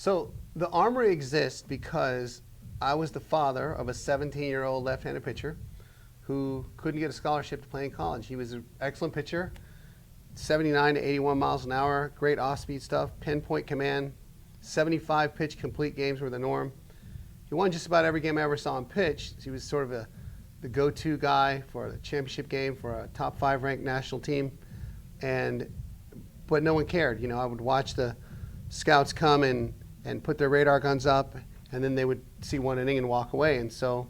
So the ARMory exists because I was the father of a 17-year-old left-handed pitcher who couldn't get a scholarship to play in college. He was an excellent pitcher, 79 to 81 miles an hour, great off-speed stuff, pinpoint command, 75 pitch complete games were the norm. He won just about every game I ever saw him pitch. He was sort of the go-to guy for the championship game for a top 5 ranked national team, but no one cared. I would watch the scouts come and put their radar guns up, and then they would see one inning and walk away. And so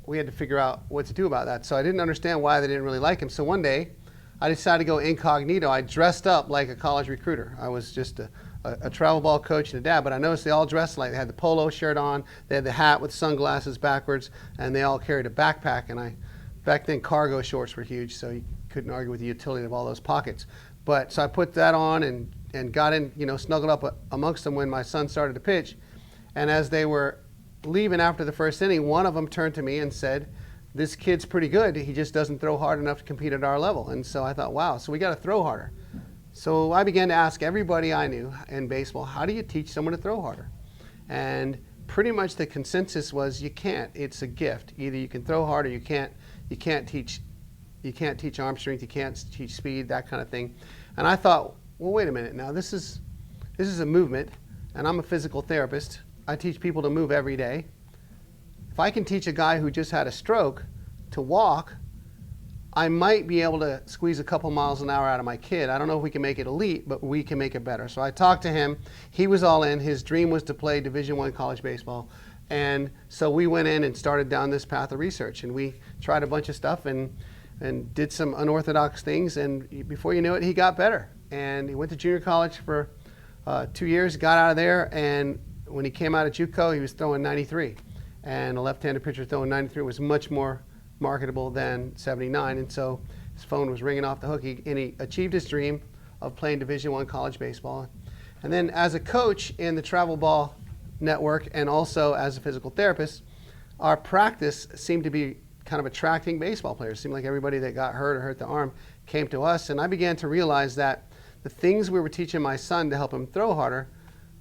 we had to figure out what to do about that. So I didn't understand why they didn't really like him. So one day, I decided to go incognito. I dressed up like a college recruiter. I was just a travel ball coach and a dad, but I noticed they all dressed like they had the polo shirt on, they had the hat with sunglasses backwards, and they all carried a backpack. And back then cargo shorts were huge, so you couldn't argue with the utility of all those pockets. So I put that on and got in, snuggled up amongst them when my son started to pitch. And as they were leaving after the first inning, one of them turned to me and said, "This kid's pretty good. He just doesn't throw hard enough to compete at our level." And so I thought, wow, so we got to throw harder. So I began to ask everybody I knew in baseball, how do you teach someone to throw harder? And pretty much the consensus was you can't. It's a gift. Either you can throw hard or you can't. You can't teach arm strength. You can't teach speed, that kind of thing. And I thought, well, wait a minute. Now this is a movement, and I'm a physical therapist. I teach people to move every day. If I can teach a guy who just had a stroke to walk, I might be able to squeeze a couple miles an hour out of my kid. I don't know if we can make it elite, but we can make it better. So I talked to him. He was all in. His dream was to play Division I college baseball. And so we went in and started down this path of research. And we tried a bunch of stuff and did some unorthodox things. And before you knew it, he got better. And he went to junior college for 2 years, got out of there. And when he came out of JUCO, he was throwing 93. And a left-handed pitcher throwing 93 was much more marketable than 79, and so his phone was ringing off the hook. He achieved his dream of playing Division I college baseball. And then as a coach in the travel ball network and also as a physical therapist, our practice seemed to be kind of attracting baseball players. It seemed like everybody that got hurt or hurt the arm came to us, and I began to realize that the things we were teaching my son to help him throw harder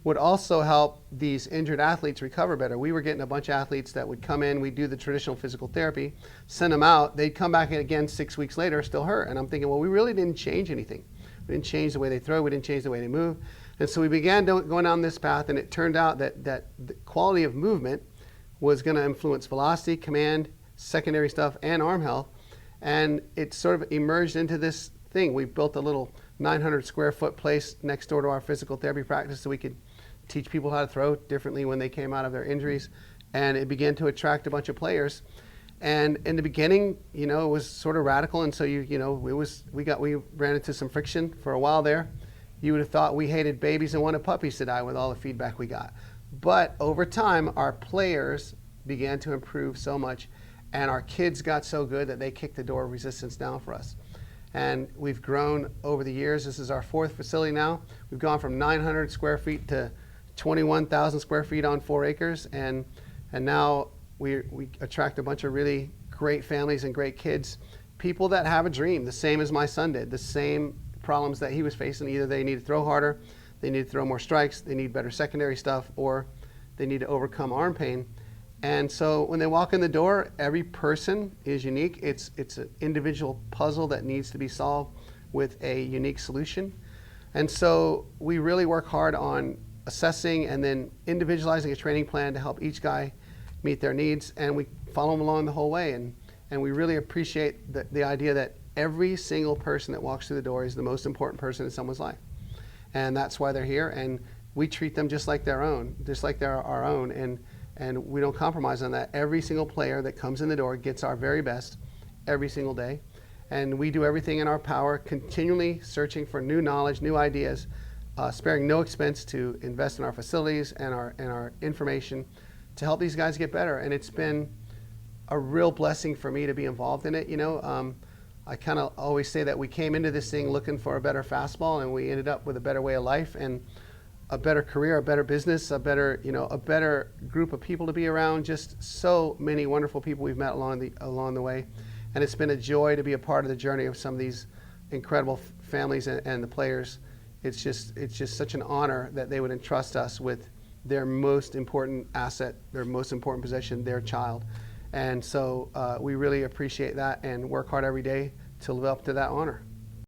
would also help these injured athletes recover better. We were getting a bunch of athletes that would come in, we'd do the traditional physical therapy, send them out, they'd come back in again 6 weeks later, still hurt. And I'm thinking, well, we really didn't change anything. We didn't change the way they throw, we didn't change the way they move. And so we began going down this path, and it turned out that the quality of movement was gonna influence velocity, command, secondary stuff, and arm health. And it sort of emerged into this thing. We built a little 900 square foot place next door to our physical therapy practice so we could teach people how to throw differently when they came out of their injuries, and it began to attract a bunch of players. And in the beginning, it was sort of radical, and so we ran into some friction for a while there. You would have thought we hated babies and wanted puppies to die with all the feedback we got. But over time, our players began to improve so much, and our kids got so good that they kicked the door of resistance down for us. And we've grown over the years. This is our 4th facility now. We've gone from 900 square feet to 21,000 square feet on 4 acres, and now we attract a bunch of really great families and great kids, people that have a dream, the same as my son did, the same problems that he was facing. Either they need to throw harder, they need to throw more strikes, they need better secondary stuff, or they need to overcome arm pain. And so when they walk in the door, every person is unique. It's an individual puzzle that needs to be solved with a unique solution. And so we really work hard on assessing and then individualizing a training plan to help each guy meet their needs, and we follow them along the whole way. And we really appreciate the idea that every single person that walks through the door is the most important person in someone's life. And that's why they're here, and we treat them just like they're our own, and we don't compromise on that. Every single player that comes in the door gets our very best every single day, and we do everything in our power, continually searching for new knowledge, new ideas, sparing no expense to invest in our facilities and our information to help these guys get better. And it's been a real blessing for me to be involved in it. I kind of always say that we came into this thing looking for a better fastball, and we ended up with a better way of life and a better career, a better business, a better group of people to be around. Just so many wonderful people we've met along the way, and it's been a joy to be a part of the journey of some of these incredible families and the players it's just such an honor that they would entrust us with their most important asset, their most important possession, their child. And so we really appreciate that and work hard every day to live up to that honor.